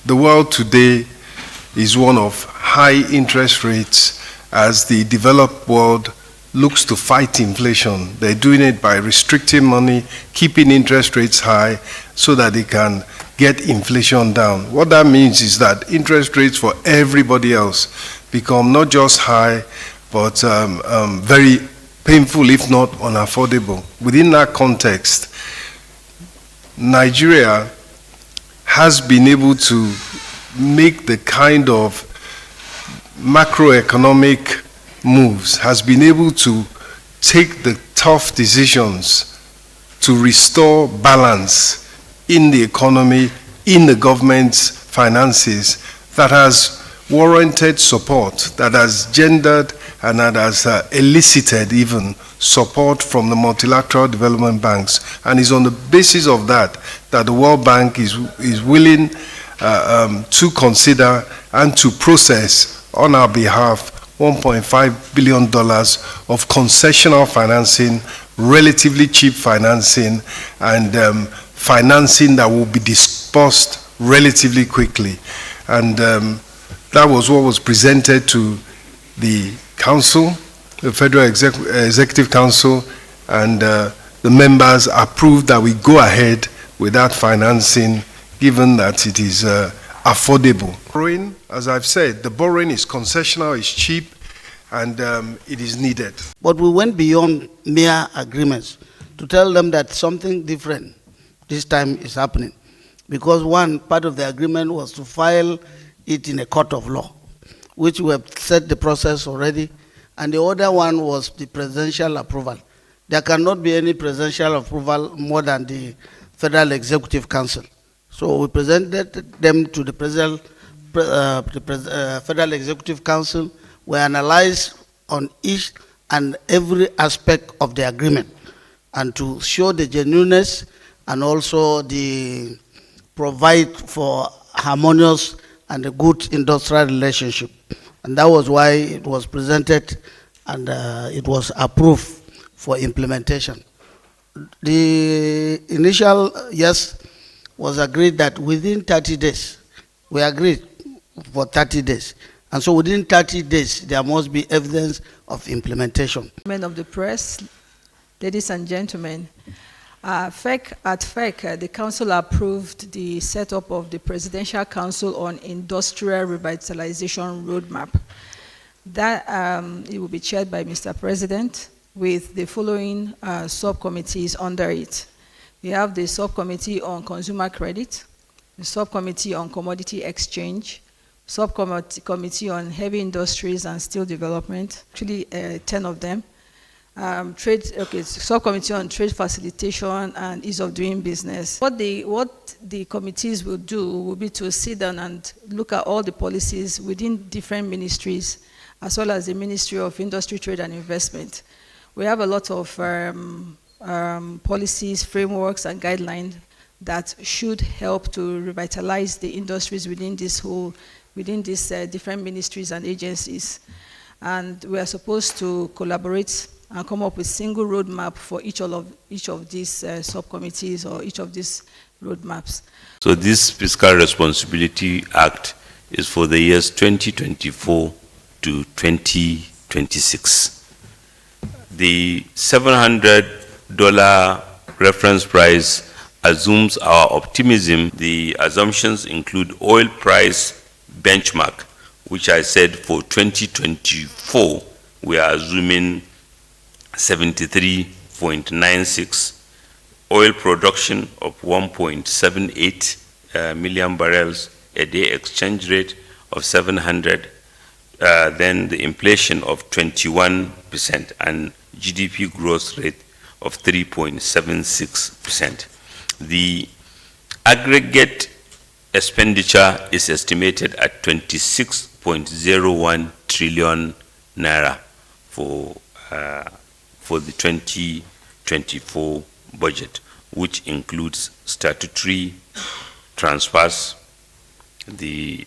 The world today is one of high interest rates as the developed world looks to fight inflation. They're doing it by restricting money, keeping interest rates high so that they can get inflation down. What that means is that interest rates for everybody else become not just high, but very painful, if not unaffordable. Within that context, Nigeria has been able to make the kind of macroeconomic moves, has been able to take the tough decisions to restore balance in the economy, in the government's finances, that has warranted support, that has gendered and that has elicited even support from the multilateral development banks. And it's on the basis of that that the World Bank is willing to consider and to process on our behalf $1.5 billion of concessional financing, relatively cheap financing, and financing that will be disbursed relatively quickly. And that was what was presented to the Council, the Federal Executive Council, and the members approved that we go ahead with that financing, given that it is affordable. Borrowing, as I've said, the borrowing is concessional, it's cheap, and it is needed. But we went beyond mere agreements to tell them that something different this time is happening. Because one part of the agreement was to file it in a court of law, which we have set the process already, and the other one was the presidential approval. There cannot be any presidential approval more than the Federal Executive Council. So we presented them to the Federal Executive Council. We analyzed on each and every aspect of the agreement, and to show the genuineness and also the provide for harmonious and a good industrial relationship. And that was why it was presented and it was approved for implementation. The initial yes was agreed that within 30 days, we agreed for 30 days. And so within 30 days, there must be evidence of implementation. Men of the press, ladies and gentlemen, at FEC, the Council approved the setup of the Presidential Council on Industrial Revitalization Roadmap. That it will be chaired by Mr. President with the following subcommittees under it. We have the Subcommittee on Consumer Credit, the Subcommittee on Commodity Exchange, Subcommittee on Heavy Industries and Steel Development, actually 10 of them. Subcommittee on Trade Facilitation and Ease of Doing Business. What the committees will do will be to sit down and look at all the policies within different ministries, as well as the Ministry of Industry, Trade and Investment. We have a lot of policies, frameworks, and guidelines that should help to revitalize the industries within these different ministries and agencies. And we are supposed to collaborate and come up with single roadmap for each of these subcommittees or each of these roadmaps. So this Fiscal Responsibility Act is for the years 2024 to 2026. The $700 reference price assumes our optimism. The assumptions include oil price benchmark, which I said for 2024, we are assuming 73.96, oil production of 1.78 million barrels a day, exchange rate of 700, then the inflation of 21% and GDP growth rate of 3.76%. The aggregate expenditure is estimated at 26.01 trillion naira for the 2024 budget, which includes statutory transfers, the